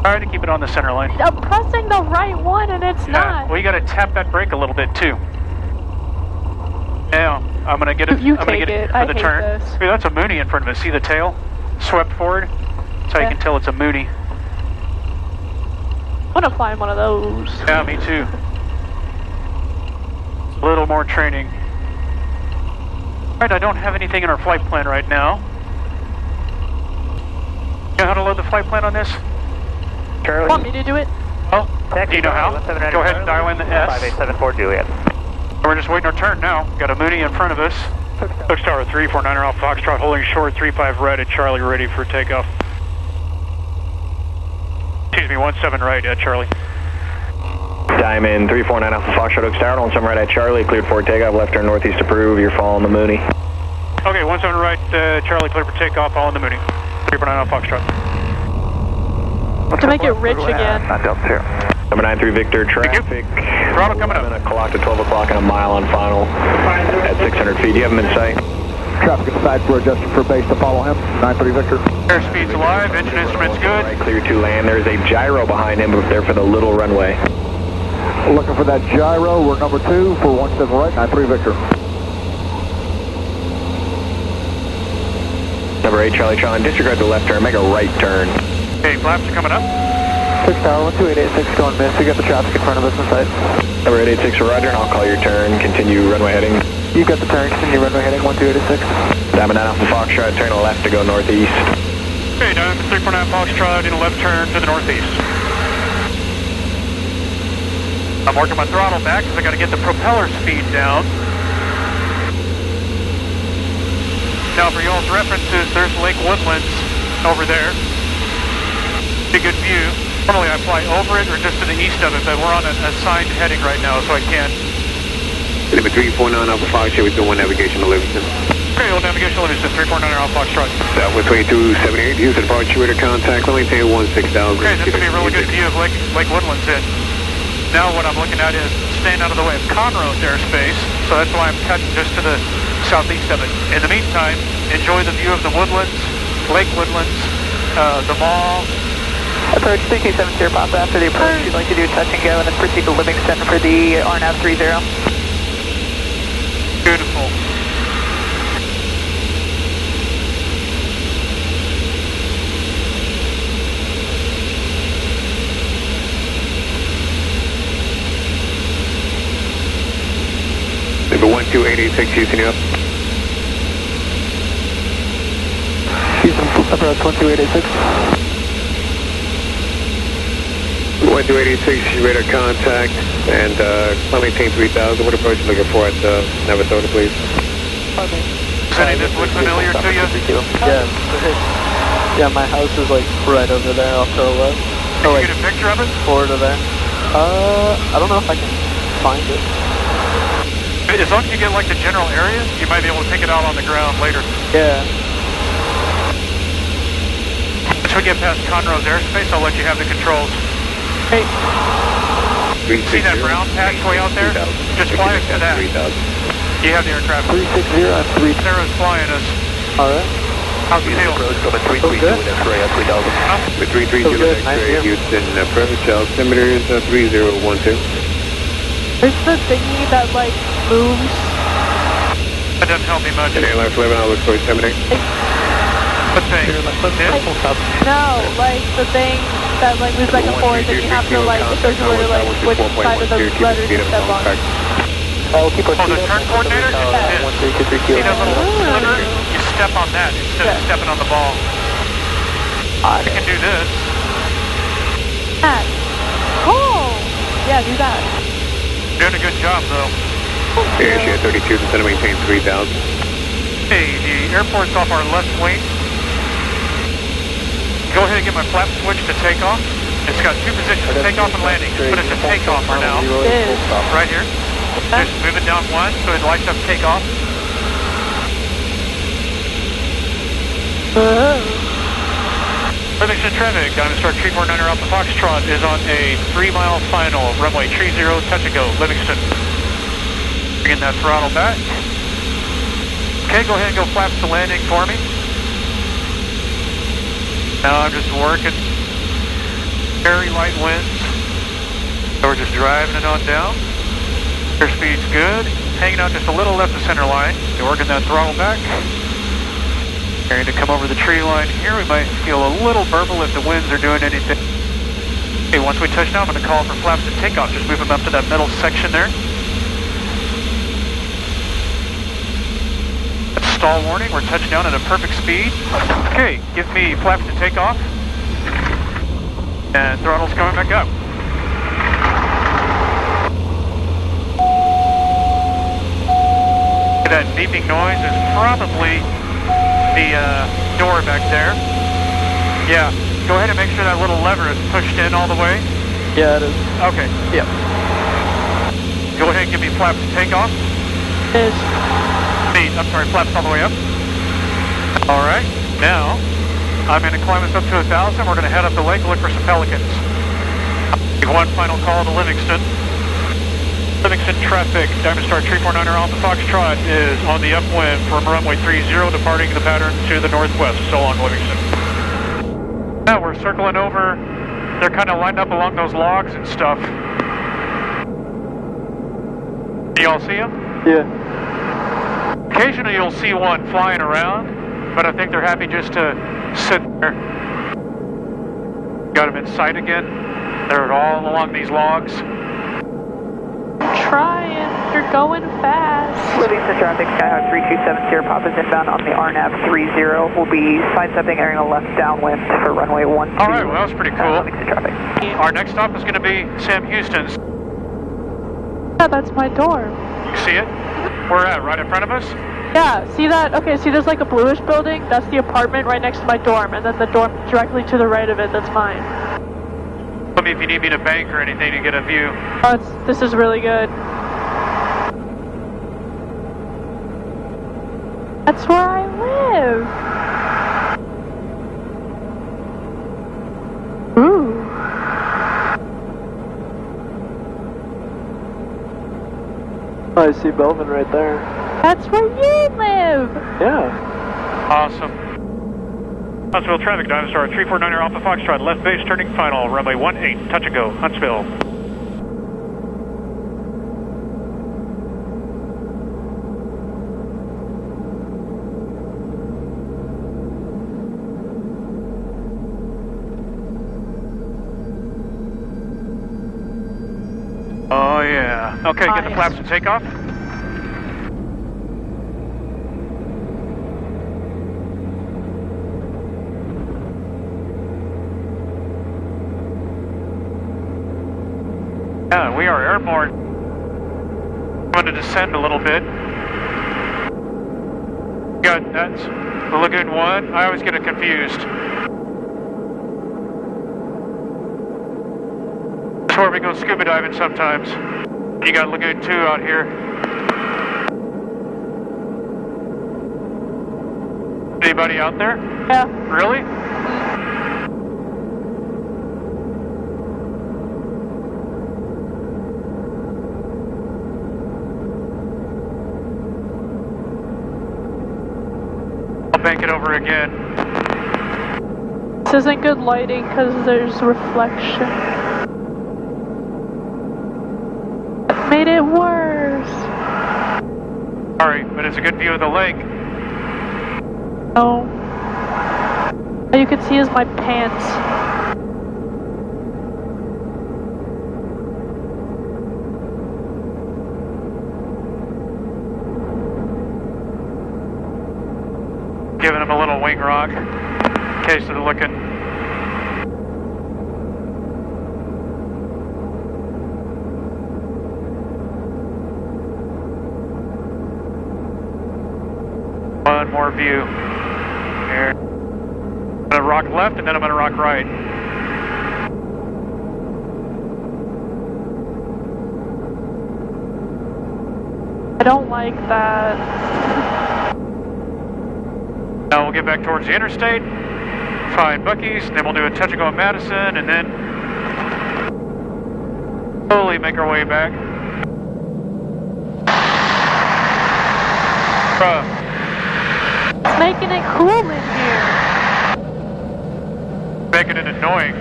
Try to keep it on the center line. I'm pressing the right one and it's not. Well, you gotta tap that brake a little bit too. Now, I'm gonna get it. You I'm gonna take get it it. for I the hate turn. this. Hey, that's a Mooney in front of us. See the tail? Swept forward. That's how you can tell it's a Mooney. I want to find one of those. Yeah, me too. A little more training. Alright, I don't have anything in our flight plan right now. You know how to load the flight plan on this? Charlie. Want me to do it? Oh, do you know how? Go ahead and dial in the S. 5874 Juliet. We're just waiting our turn now. Got a Mooney in front of us. Coach Tower 349 Alpha Foxtrot holding short 35 right at Charlie, ready for takeoff. Excuse me, 17 right at Charlie. Diamond 349 Alpha Foxtrot Oaks Tower, 17 right at Charlie, cleared for takeoff, left turn northeast approve, you're following the Mooney. Okay, 17 right, Charlie, cleared for takeoff, following the Mooney. 349 Alpha Foxtrot. To make it rich again. Number 93 Victor, traffic. Throttle coming up. 11 o'clock to 12 o'clock and a mile on final at 600 feet. Do you have him in sight? Traffic inside, we're adjusting for base to follow him. 93 Victor. Airspeed's alive, engine instruments good. Right, clear to land. There's a gyro behind him up there for the little runway. Looking for that gyro, we're number 2 for 17 right, 93 Victor. Number 8 Charlie Charlie, disregard the left turn, make a right turn. Okay, flaps are coming up. 6 Tower, 12886 going miss, we got the traffic in front of us in sight. Number 886 Roger, and I'll call your turn, continue runway heading. You got the turn, continue runway heading, 1286. Diamond 9 Alpha Foxtrot, turn left to go northeast. Okay, Diamond 349 Foxtrot in a left turn to the northeast. I'm working my throttle back because I got to get the propeller speed down. Now for y'all's references, there's Lake Woodlands over there. It's a good view. Normally I fly over it or just to the east of it, but we're on an assigned heading right now, so I can't. Number 349 Alpha Foxtrot, we're doing navigation to Livingston. Okay, old navigation to Livingston, 349 Alpha Foxtrot. Southwest 2278, use the departure radar contact, maintain 16,000. Okay, this will be a really good view of Lake Woodlands in. Now what I'm looking at is staying out of the way of Conroe's airspace, so that's why I'm cutting just to the southeast of it. In the meantime, enjoy the view of the woodlands, Lake Woodlands, the mall. Approach 3270 Papa. After the approach, you'd like to do touch and go and then proceed to Livingston for the RNAV 30. Beautiful. Number 12886, Houston, you up? Houston, approach 12886. 12886, radar contact, and maintain 3000. What approach are you looking for at Navasota, please? Does any of this look familiar to you? Yeah. Yeah, my house is like right over there off to the left. Can you get a picture of it? Forward of there. I don't know if I can find it. As long as you get like the general area, you might be able to pick it out on the ground later. Yeah. Once we get past Conroe's airspace, I'll let you have the controls. Hey. See that brown patch way out there? Just fly us to that. You have the aircraft. 360 on 3. Sarah's flying us. Alright. How's the tail? Approach, coming 332 in X-ray at 3000. With 332 in X-ray, Houston, approach, altimeters 3012. It's the thingy that like moves. That doesn't help me much. And airline 11, I'll look for 78. What thing? No, like the thing that like moves back and forth and you have to like, it shows you where to like which side of the letters to step on. I'll keep our Oh, the turn coordinator? Yeah. See that little sliver? You step on that instead of stepping on the ball. I can do this. That. Oh! Yeah, do that. Doing a good job though. Air 32, descend to maintain 3000. Hey, the airport's off our left wing. Go ahead and get my flap switch to takeoff. It's got two positions, takeoff and landing. Just put it to takeoff for now. It is. Right here. Just move it down one so it lights up takeoff. Livingston traffic, Diamond Star 349 Alpha Foxtrot is on a 3-mile final, runway 30, touch and go, Livingston. Bringing that throttle back. Okay, go ahead and go flaps to landing for me. Now I'm just working. Very light winds. So we're just driving it on down. Airspeed's good. Hanging out just a little left of center line. You're working that throttle back. Going to come over the tree line here. We might feel a little burble if the winds are doing anything. Okay, once we touch down, I'm going to call for flaps and takeoff. Just move them up to that middle section there. Stall warning. We're touching down at a perfect speed. Okay, give me flaps to take off. And throttle's coming back up. That beeping noise is probably the door back there. Yeah, go ahead and make sure that little lever is pushed in all the way. Yeah, it is. Okay. Yep. Go ahead and give me flaps to take off. Is. I'm sorry, flaps all the way up. All right, now I'm going to climb us up to 1,000. We're going to head up the lake, look for some pelicans. One final call to Livingston. Livingston traffic, Diamond Star 349er Alpha Foxtrot is on the upwind from runway 30, departing the pattern to the northwest. So long, Livingston. Now we're circling over. They're kind of lined up along those logs and stuff. Do y'all see them? Yeah. Occasionally you'll see one flying around, but I think they're happy just to sit there. Got them in sight again. They're all along these logs. Trying. You're going fast. Livingston traffic, Skyhawk 3270, Papa's inbound on the RNAV 30. We'll be sidestepping airing a left downwind for runway 12. All right, well, that was pretty cool. Livingston traffic. Our next stop is going to be Sam Houston's. Yeah, that's my dorm. You see it? Where at? Right in front of us? Yeah, see that? Okay, see there's like a bluish building? That's the apartment right next to my dorm, and then the dorm directly to the right of it, that's mine. Tell me if you need me to bank or anything to get a view. Oh, this is really good. That's where I live. Ooh. I see Belvin right there. That's where you live. Yeah. Awesome. Huntsville traffic, Diamond Star 349er Alpha Foxtrot, left base turning final, runway 18, touch and go, Huntsville. Oh yeah. Okay, get the flaps and take off. Yeah, we are airborne. I'm going to descend a little bit. Got that's the Lagoon 1. I always get it confused. That's where we go scuba diving sometimes. You got Lagoon 2 out here. Anybody out there? Yeah. Really? Bank it over again. This isn't good lighting because there's reflection. It made it worse. Sorry, but it's a good view of the lake. Oh. All you can see is my pants. Giving them a little wing rock in case they're looking. One more view. Here. I'm gonna rock left and then I'm gonna rock right. I don't like that. Now we'll get back towards the interstate, find Buc-ee's, then we'll do a touch and go at Madison, and then slowly make our way back. It's making it cool in here. Making it annoying.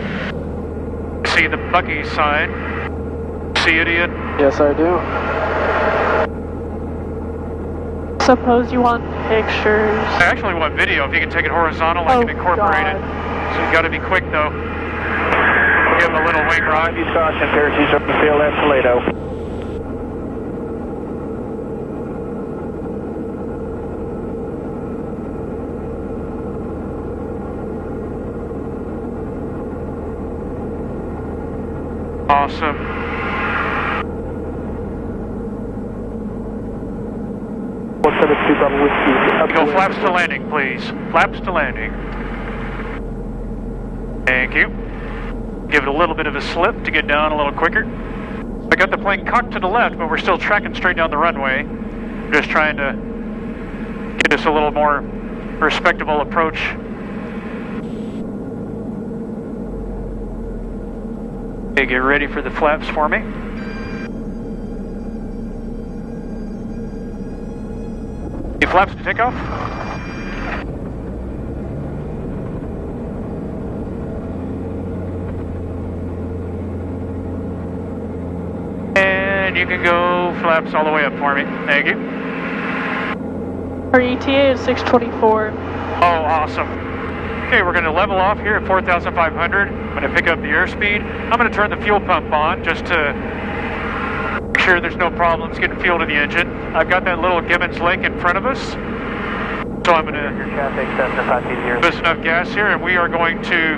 See the Buc-ee sign? See it, Ian? Yes, I do. Suppose you want pictures. I actually want video. If you can take it horizontal, I can incorporate it. So you got to be quick, though. Give him a little wing rod. You saw some parachutes up the field at Toledo. Awesome. Go flaps to landing, please. Flaps to landing. Thank you. Give it a little bit of a slip to get down a little quicker. I got the plane cocked to the left, but we're still tracking straight down the runway. Just trying to get us a little more respectable approach. Okay, get ready for the flaps for me. Okay, flaps to takeoff. And you can go flaps all the way up for me. Thank you. Our ETA is 624. Oh, awesome. Okay, we're going to level off here at 4,500. I'm going to pick up the airspeed. I'm going to turn the fuel pump on just to make sure there's no problems getting fuel to the engine. I've got that little Gibbons Lake in front of us. So I'm going to put us enough gas here, and we are going to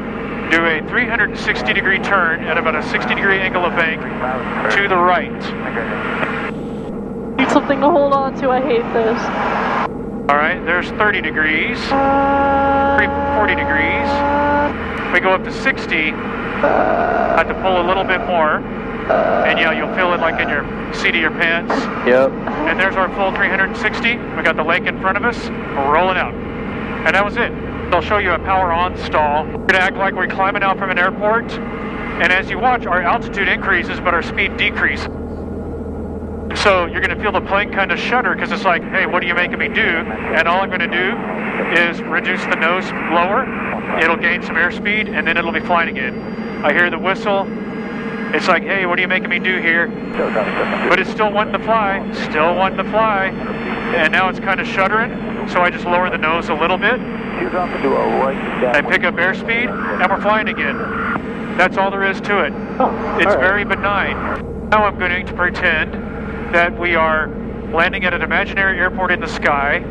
do a 360-degree turn at about a 60-degree angle of bank to the right. Need something to hold on to. I hate this. All right, there's 30 degrees, 40 degrees. We go up to 60. I have to pull a little bit more. And yeah, you'll feel it like in your seat of your pants. Yep. And there's our full 360. We got the lake in front of us. We're rolling out. And that was it. They'll show you a power on stall. We're gonna act like we're climbing out from an airport. And as you watch, our altitude increases, but our speed decreases. So you're going to feel the plane kind of shudder because it's like, hey, what are you making me do? And all I'm going to do is reduce the nose lower. It'll gain some airspeed, and then it'll be flying again. I hear the whistle. It's like, hey, what are you making me do here? But it's still wanting to fly. Still wanting to fly. And now it's kind of shuddering. So I just lower the nose a little bit. I pick up airspeed, and we're flying again. That's all there is to it. It's very benign. Now I'm going to pretend that we are landing at an imaginary airport in the sky.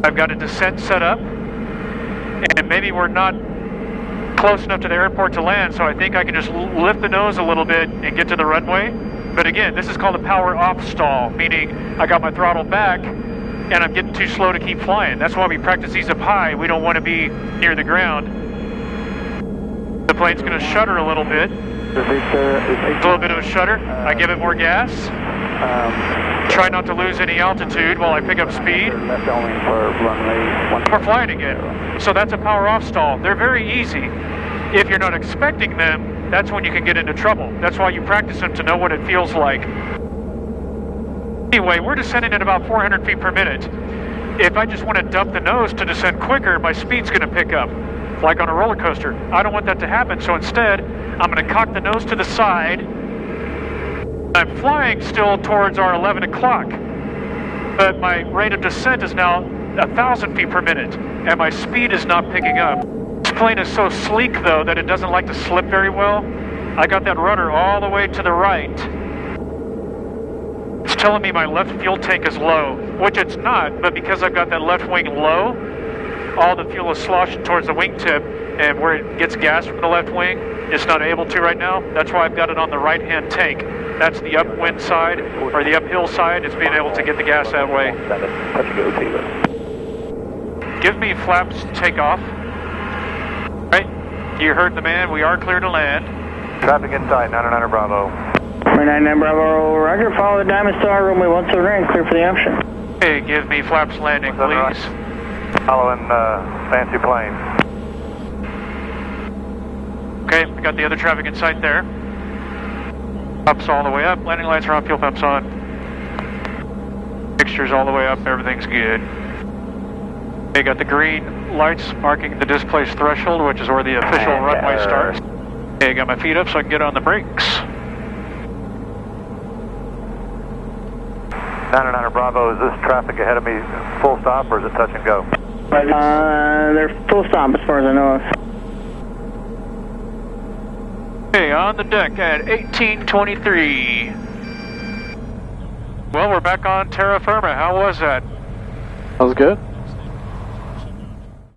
I've got a descent set up, and maybe we're not close enough to the airport to land, so I think I can just lift the nose a little bit and get to the runway. But again, this is called a power off stall, meaning I got my throttle back and I'm getting too slow to keep flying. That's why we practice these up high. We don't want to be near the ground. The plane's going to shudder a little bit. A little bit of a shudder. I give it more gas. Try not to lose any altitude while I pick up speed. We're flying again. So that's a power off stall. They're very easy. If you're not expecting them, that's when you can get into trouble. That's why you practice them to know what it feels like. Anyway, we're descending at about 400 feet per minute. If I just want to dump the nose to descend quicker, my speed's going to pick up, like on a roller coaster. I don't want that to happen, so instead, I'm going to cock the nose to the side. I'm flying still towards our 11 o'clock, but my rate of descent is now 1,000 feet per minute, and my speed is not picking up. This plane is so sleek, though, that it doesn't like to slip very well. I got that rudder all the way to the right. It's telling me my left fuel tank is low, which it's not, but because I've got that left wing low, all the fuel is sloshing towards the wingtip, and where it gets gas from the left wing, it's not able to right now. That's why I've got it on the right-hand tank. That's the upwind side, or the uphill side. It's being able to get the gas that way. Give me flaps to take off. Right, you heard the man. We are clear to land. Traffic inside, 999 Bravo. 399 Bravo, roger. Follow the Diamond Star, runway 179, clear for the option. Okay, give me flaps landing, please. Following fancy plane. Okay, we got the other traffic in sight there. Ups all the way up, landing lights are on, fuel pumps on. Fixtures all the way up, everything's good. They got the green lights marking the displaced threshold, which is where the official runway starts. Okay, got my feet up so I can get on the brakes. 99 Bravo, is this traffic ahead of me full stop or is it touch and go? They're full stop as far as I know of. Okay, on the deck at 1823. Well, we're back on terra firma. How was that? That was good.